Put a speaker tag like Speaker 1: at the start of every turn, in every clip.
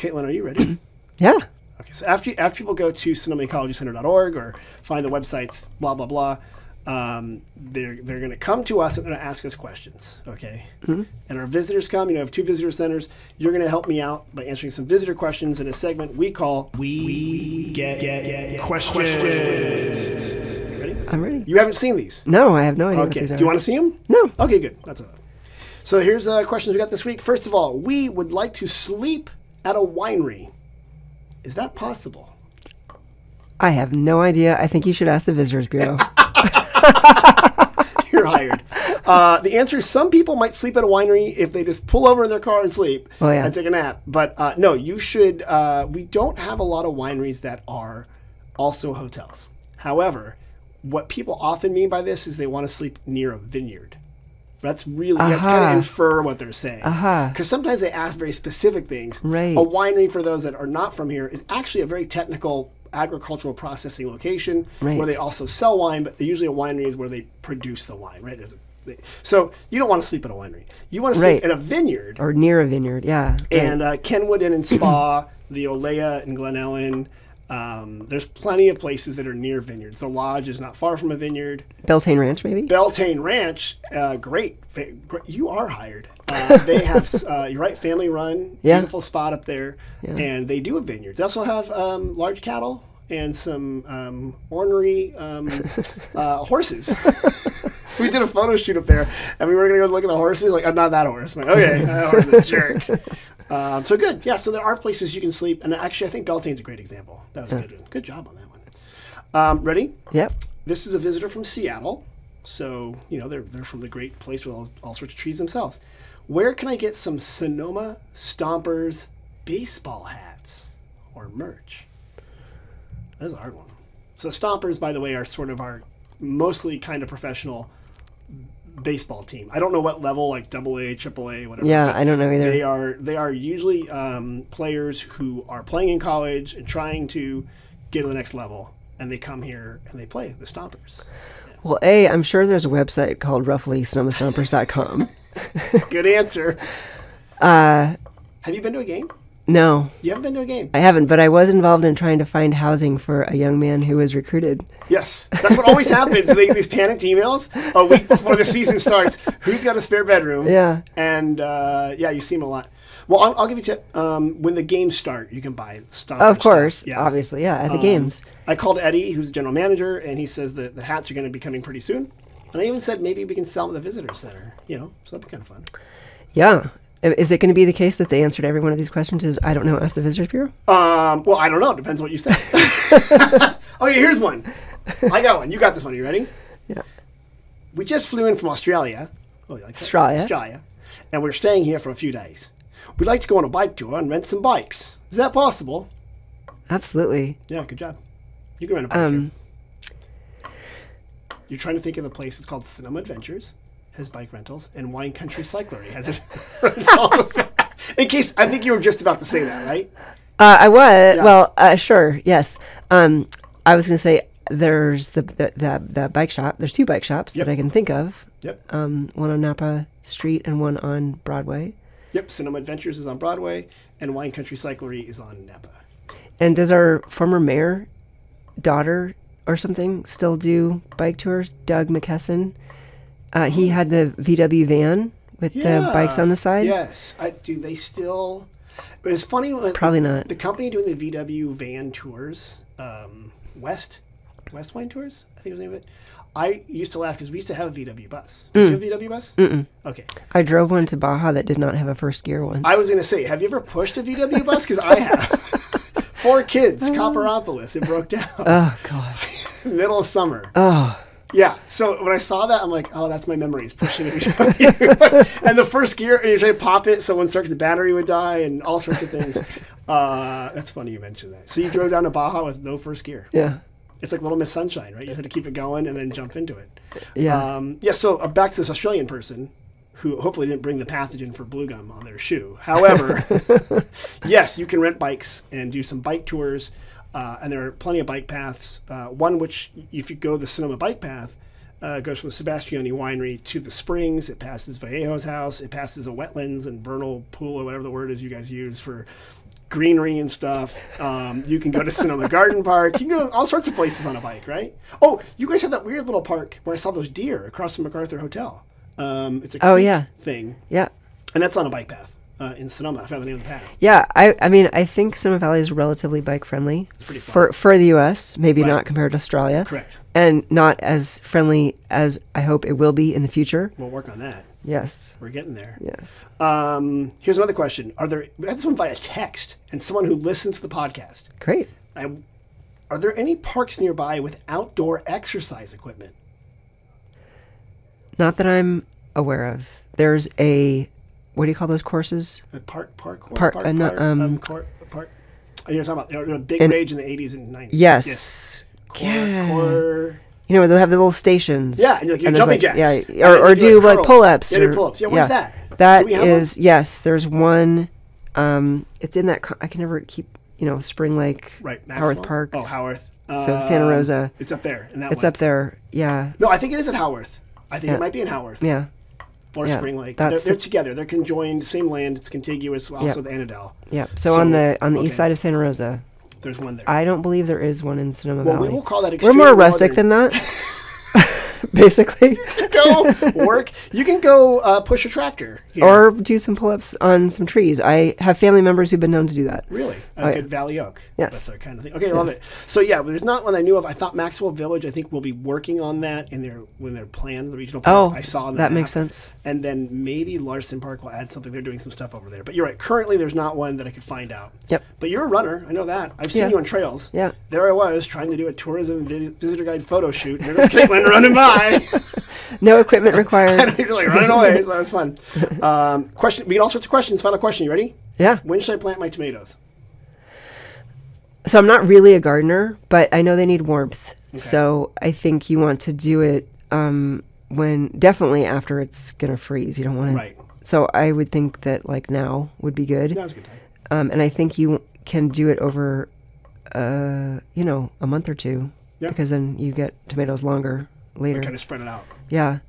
Speaker 1: Caitlin, are you ready?
Speaker 2: Yeah.
Speaker 1: Okay, so after people go to sonomaecologicenter.org or find the websites, blah, blah, blah, they're going to come to us and they're going to ask us questions, okay? And our visitors come. You know, I have 2 visitor centers. You're going to help me out by answering some visitor questions in a segment we call We Get Questions. You ready?
Speaker 2: I'm ready.
Speaker 1: You haven't seen these?
Speaker 2: No, I have no idea what
Speaker 1: Okay.
Speaker 2: these are.
Speaker 1: Do you want to see them?
Speaker 2: No.
Speaker 1: Okay, good. That's all right. So here's questions we got this week. First of all, we would like to sleep at a winery. Is that possible?
Speaker 2: I have no idea. I think you should ask the Visitors Bureau.
Speaker 1: You're hired. The answer is some people might sleep at a winery if they just pull over in their car and sleep and take a nap. But no, you should. We don't have a lot of wineries that are also hotels. However, what people often mean by this is they want to sleep near a vineyard. That's really, you have to kind of infer what they're saying. Because sometimes they ask very specific things.
Speaker 2: Right.
Speaker 1: A winery, for those that are not from here, is actually a very technical agricultural processing location where they also sell wine, but usually a winery is where they produce the wine, right? So you don't want to sleep at a winery. You want to sleep at a vineyard.
Speaker 2: Or near a vineyard, yeah.
Speaker 1: And Kenwood Inn and Spa, the Olea in Glen Ellen, there's plenty of places that are near vineyards. The Lodge is not far from a vineyard.
Speaker 2: Beltane Ranch, maybe?
Speaker 1: Beltane Ranch, great. You are hired. They have, you're right, family run, beautiful spot up there, and they do have vineyards. They also have large cattle and some ornery horses. We did a photo shoot up there, and we were going to go look at the horses. Like, I'm not that horse. I'm like, okay, that horse is a jerk. So good. Yeah, so there are places you can sleep. And actually, I think Beltane's a great example. That was a good one. Good job on that one. Ready?
Speaker 2: Yep.
Speaker 1: This is a visitor from Seattle. So, you know, they're from the great place with all sorts of trees themselves. Where can I get some Sonoma Stompers baseball hats or merch? That's a hard one. So Stompers, by the way, are sort of our mostly kind of professional baseball team. I don't know what level, like AA, AAA, whatever.
Speaker 2: Yeah, I don't know either.
Speaker 1: They are usually players who are playing in college and trying to get to the next level, and they come here and they play the Stompers. Yeah.
Speaker 2: Well, I'm sure there's a website called roughly sonomastompers.com.
Speaker 1: Good answer. Have you been to a game?
Speaker 2: No.
Speaker 1: You haven't been to a game?
Speaker 2: I haven't, but I was involved in trying to find housing for a young man who was recruited.
Speaker 1: Yes. That's what always happens. These panicked emails a week before the season starts. Who's got a spare bedroom?
Speaker 2: Yeah.
Speaker 1: And, you see them a lot. Well, I'll give you a tip. When the games start, you can buy Stompers.
Speaker 2: Of course.
Speaker 1: Stuff. Yeah.
Speaker 2: Obviously, at the games.
Speaker 1: I called Eddie, who's the general manager, and he says that the hats are going to be coming pretty soon. And I even said maybe we can sell them at the visitor center, so that'd be kind of fun.
Speaker 2: Yeah. Is it going to be the case that the answer to every one of these questions is, I don't know, ask the Visitors Bureau?
Speaker 1: Well, I don't know. It depends what you say. Okay, here's one. I got one. You got this one. Are you ready?
Speaker 2: Yeah.
Speaker 1: We just flew in from Australia. Oh, you like that?
Speaker 2: Australia.
Speaker 1: And we're staying here for a few days. We'd like to go on a bike tour and rent some bikes. Is that possible?
Speaker 2: Absolutely.
Speaker 1: Yeah, good job. You can rent a bike here. You're trying to think of the place. It's called Sonoma Adventures. Has bike rentals, and Wine Country Cyclery has it rentals. In case, I think you were just about to say that, right?
Speaker 2: I was. Yeah. Well, sure, yes. I was going to say there's the bike shop. There's 2 bike shops that I can think of.
Speaker 1: Yep.
Speaker 2: One on Napa Street and one on Broadway.
Speaker 1: Yep. Sonoma Adventures is on Broadway, and Wine Country Cyclery is on Napa.
Speaker 2: And does our former mayor, daughter or something, still do bike tours? Doug McKesson. He had the VW van with the bikes on the side.
Speaker 1: Yes. Do they still? But it's funny.
Speaker 2: Probably not.
Speaker 1: The company doing the VW van tours, West Wine Tours, I think was the name of it. I used to laugh because we used to have a VW bus. Did you have a VW bus?
Speaker 2: Mm-mm.
Speaker 1: Okay.
Speaker 2: I drove one to Baja that did not have a first gear once.
Speaker 1: I was going to say, have you ever pushed a VW bus? Because I have. 4 kids, Copperopolis. It broke down.
Speaker 2: Oh, God.
Speaker 1: Middle of summer.
Speaker 2: Oh.
Speaker 1: Yeah, so when I saw that, I'm like, oh, that's my memories, pushing it. And the first gear, and you try to pop it, so when it starts, the battery would die, and all sorts of things. That's funny you mentioned that. So you drove down to Baja with no first gear.
Speaker 2: Yeah.
Speaker 1: It's like Little Miss Sunshine, right? You had to keep it going and then jump into it.
Speaker 2: Yeah.
Speaker 1: So back to this Australian person who hopefully didn't bring the pathogen for blue gum on their shoe. However, yes, you can rent bikes and do some bike tours. And there are plenty of bike paths. One which, if you go the Sonoma bike path, goes from the Sebastiani Winery to the Springs. It passes Vallejo's house. It passes a wetlands and vernal pool, or whatever the word is you guys use for greenery and stuff. You can go to Sonoma Garden Park. You can go all sorts of places on a bike, right? Oh, you guys have that weird little park where I saw those deer across from MacArthur Hotel. It's a creek thing.
Speaker 2: Yeah.
Speaker 1: And that's on a bike path in Sonoma. I found the name of the path.
Speaker 2: Yeah, I mean, I think Sonoma Valley is relatively bike friendly for the U.S., maybe not compared to Australia.
Speaker 1: Correct.
Speaker 2: And not as friendly as I hope it will be in the future.
Speaker 1: We'll work on that.
Speaker 2: Yes.
Speaker 1: We're getting there.
Speaker 2: Yes.
Speaker 1: Here's another question. We had this one via text and someone who listens to the podcast.
Speaker 2: Great.
Speaker 1: Are there any parks nearby with outdoor exercise equipment?
Speaker 2: Not that I'm aware of. There's a, what do you call those courses?
Speaker 1: A park.
Speaker 2: Park.
Speaker 1: You're talking about a big rage in the 80s and 90s.
Speaker 2: Yes.
Speaker 1: Core.
Speaker 2: You know, they'll have the little stations.
Speaker 1: Yeah, and you're jumping jacks.
Speaker 2: Yeah, or do like pull-ups.
Speaker 1: Yeah, do pull-ups. Yeah, where's that?
Speaker 2: That is, yes, there's one. It's in that, I can never keep, Spring Lake.
Speaker 1: Right,
Speaker 2: Haworth Park.
Speaker 1: Oh, Haworth.
Speaker 2: So Santa Rosa.
Speaker 1: It's up there.
Speaker 2: It's up there, yeah.
Speaker 1: No, I think it is at Haworth. I think it might be in Haworth.
Speaker 2: Yeah.
Speaker 1: Or Spring Lake. They're together. They're conjoined, same land. It's contiguous, also the Annandale.
Speaker 2: Yeah. So on the east side of Santa Rosa.
Speaker 1: There's one there.
Speaker 2: I don't believe there is one in Sonoma Valley.
Speaker 1: Well, we will call that
Speaker 2: We're more rustic than that. Basically.
Speaker 1: You can go work. You can go push a tractor. Here.
Speaker 2: Or do some pull-ups on some trees. I have family members who've been known to do that.
Speaker 1: Really? Good Valley Oak.
Speaker 2: Yes.
Speaker 1: That's their kind of thing. Okay, I love it. So, yeah, there's not one I knew of. I thought Maxwell Village, I think, will be working on that when their plan, the regional park. I saw on the
Speaker 2: that
Speaker 1: map.
Speaker 2: Makes sense.
Speaker 1: And then maybe Larson Park will add something. They're doing some stuff over there. But you're right. Currently, there's not one that I could find out.
Speaker 2: Yep.
Speaker 1: But you're a runner. I know that. I've seen you on trails.
Speaker 2: Yeah.
Speaker 1: There I was trying to do a tourism visitor guide photo shoot. And there was Caitlin running by.
Speaker 2: No equipment required.
Speaker 1: And you're like running away. So that was fun. Question. We get all sorts of questions. Final question. You ready?
Speaker 2: Yeah.
Speaker 1: When should I plant my tomatoes?
Speaker 2: So I'm not really a gardener, but I know they need warmth. Okay. So I think you want to do it definitely after it's going to freeze. You don't want to.
Speaker 1: Right.
Speaker 2: So I would think that like now would be good.
Speaker 1: Now's a good time.
Speaker 2: And I think you can do it over, a month or two. Yeah. Because then you get tomatoes longer later.
Speaker 1: Kind of spread it out.
Speaker 2: Yeah.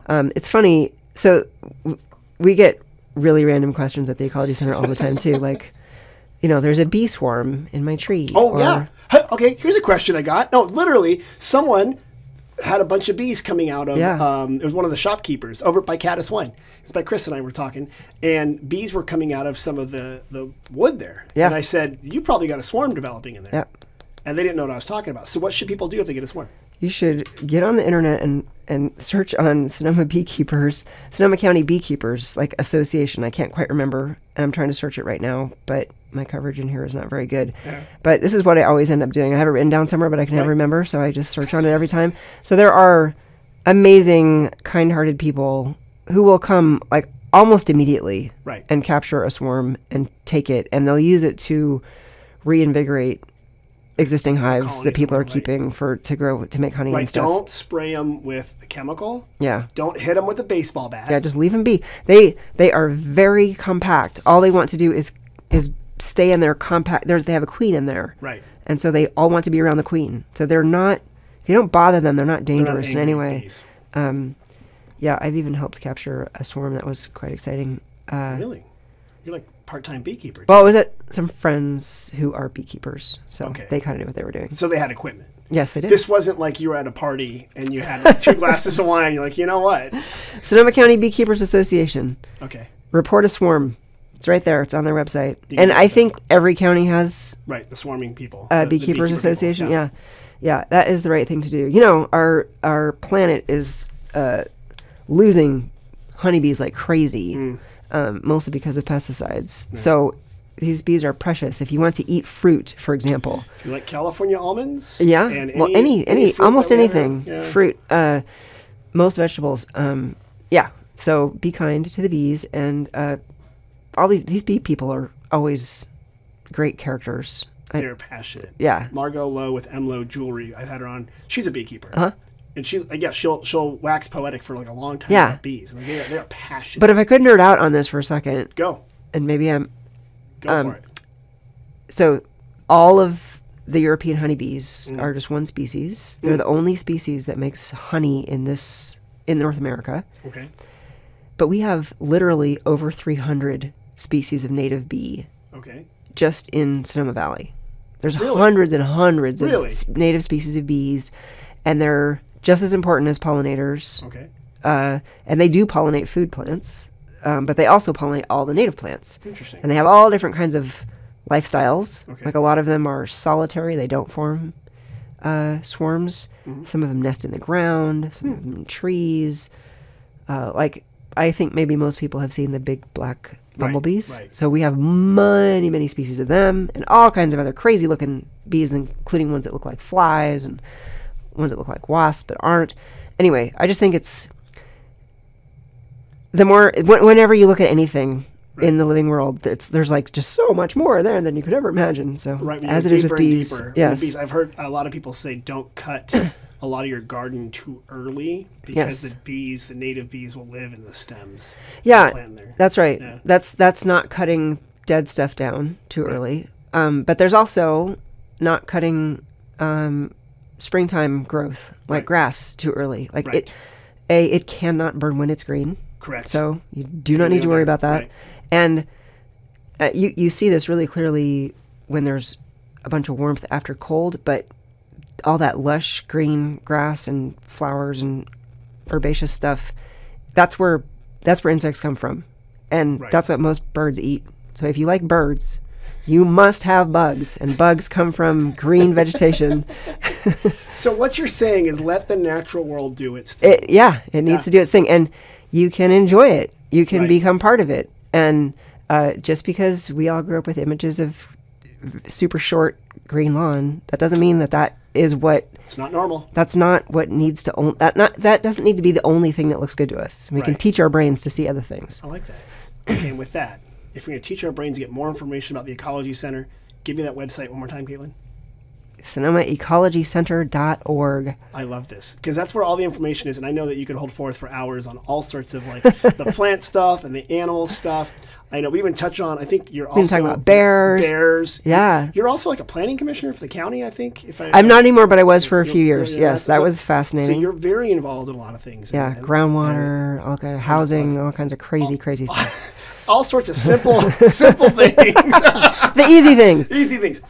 Speaker 2: It's funny. So we get really random questions at the Ecology Center all the time too. Like, there's a bee swarm in my tree.
Speaker 1: Oh, yeah. Okay, here's a question I got. No, literally, someone had a bunch of bees coming out of, it was one of the shopkeepers over by Caddis Wine. It's by Chris and I were talking, and bees were coming out of some of the wood there. Yeah. And I said, you probably got a swarm developing in there.
Speaker 2: Yeah.
Speaker 1: And they didn't know what I was talking about. So what should people do if they get a swarm?
Speaker 2: You should get on the internet and search on Sonoma County Beekeepers, like association. I can't quite remember, and I'm trying to search it right now, but my coverage in here is not very good. Yeah. But this is what I always end up doing. I have it written down somewhere, but I can never remember, so I just search on it every time. So there are amazing, kind-hearted people who will come like almost immediately and capture a swarm and take it, and they'll use it to reinvigorate existing hives that people are keeping to make honey and stuff.
Speaker 1: Don't spray them with a chemical.
Speaker 2: Yeah.
Speaker 1: Don't hit them with a baseball bat.
Speaker 2: Yeah, just leave them be. They are very compact. All they want to do is stay in their compact. They have a queen in there.
Speaker 1: Right.
Speaker 2: And so they all want to be around the queen. So they're not, if you don't bother them, they're not dangerous in any way. Yeah, I've even helped capture a swarm that was quite exciting.
Speaker 1: Really? You're like part-time beekeeper.
Speaker 2: Well, it was at some friends who are beekeepers, so they kind of knew what they were doing.
Speaker 1: So they had equipment.
Speaker 2: Yes, they did.
Speaker 1: This wasn't like you were at a party and you had like 2 glasses of wine. You're like, you know what?
Speaker 2: Sonoma County Beekeepers Association.
Speaker 1: Okay.
Speaker 2: Report a swarm. It's right there. It's on their website. And I think every county has...
Speaker 1: Right, the swarming people.
Speaker 2: Beekeepers Association, people. Yeah, that is the right thing to do. Our planet is losing honeybees like crazy. Mostly because of pesticides. Yeah. So these bees are precious. If you want to eat fruit, for example.
Speaker 1: If you like California almonds?
Speaker 2: Yeah.
Speaker 1: And
Speaker 2: any almost anything. Yeah. Fruit. Most vegetables. Yeah. So be kind to the bees. And all these bee people are always great characters.
Speaker 1: They're passionate.
Speaker 2: Yeah.
Speaker 1: Margot Lowe with M. Lowe Jewelry. I've had her on. She's a beekeeper. Uh-huh. And she'll wax poetic for like a long time about bees. Like they're passionate.
Speaker 2: But if I could nerd out on this for a second.
Speaker 1: Go.
Speaker 2: And maybe I'm...
Speaker 1: Go for it.
Speaker 2: So all of the European honeybees are just one species. They're the only species that makes honey in North America.
Speaker 1: Okay.
Speaker 2: But we have literally over 300 species of native bee.
Speaker 1: Okay.
Speaker 2: just in Sonoma Valley. There's hundreds and hundreds of native species of bees, and they're just as important as pollinators.
Speaker 1: Okay.
Speaker 2: And they do pollinate food plants, but they also pollinate all the native plants.
Speaker 1: Interesting.
Speaker 2: And they have all different kinds of lifestyles.
Speaker 1: Okay.
Speaker 2: Like a lot of them are solitary. They don't form swarms. Mm-hmm. Some of them nest in the ground, some of them in trees. Like I think maybe most people have seen the big black bumblebees.
Speaker 1: Right.
Speaker 2: So we have many, many species of them and all kinds of other crazy looking bees, including ones that look like flies and ones that look like wasps but aren't. Anyway, I just think it's the more, whenever you look at anything in the living world, there's like just so much more there than you could ever imagine. So as it is with bees, yes.
Speaker 1: I've heard a lot of people say don't cut a lot of your garden too early because the native bees will live in the stems.
Speaker 2: Yeah, that's right. Yeah. That's not cutting dead stuff down too early. But there's also not cutting springtime growth like grass too early. Like it cannot burn when it's green.
Speaker 1: Correct.
Speaker 2: So you do not need to worry about that. Right. And you see this really clearly when there's a bunch of warmth after cold, but all that lush green grass and flowers and herbaceous stuff, that's where insects come from. And that's what most birds eat. So if you like birds, you must have bugs, and bugs come from green vegetation.
Speaker 1: So what you're saying is let the natural world do its thing.
Speaker 2: It needs to do its thing, and you can enjoy it. You can become part of it. And just because we all grew up with images of super short green lawn, that doesn't mean that is what.
Speaker 1: It's not normal.
Speaker 2: That's not what needs to that doesn't need to be the only thing that looks good to us. We can teach our brains to see other things.
Speaker 1: I like that. Okay, and with that, if we're going to teach our brains to get more information about the Ecology Center, give me that website one more time, Caitlin.
Speaker 2: SonomaEcologyCenter.org.
Speaker 1: I love this because that's where all the information is, and I know that you could hold forth for hours on all sorts of like the plant stuff and the animal stuff. I know we even touch on. I think you're also
Speaker 2: talking about bears.
Speaker 1: Bears.
Speaker 2: Yeah.
Speaker 1: You're also like a planning commissioner for the county. I think.
Speaker 2: I'm not anymore, but I was for a few years. Yes, that was fascinating.
Speaker 1: So you're very involved in a lot of things.
Speaker 2: Yeah, groundwater, all kind of housing, all kinds of crazy stuff.
Speaker 1: All sorts of simple things.
Speaker 2: The easy things.
Speaker 1: Easy things.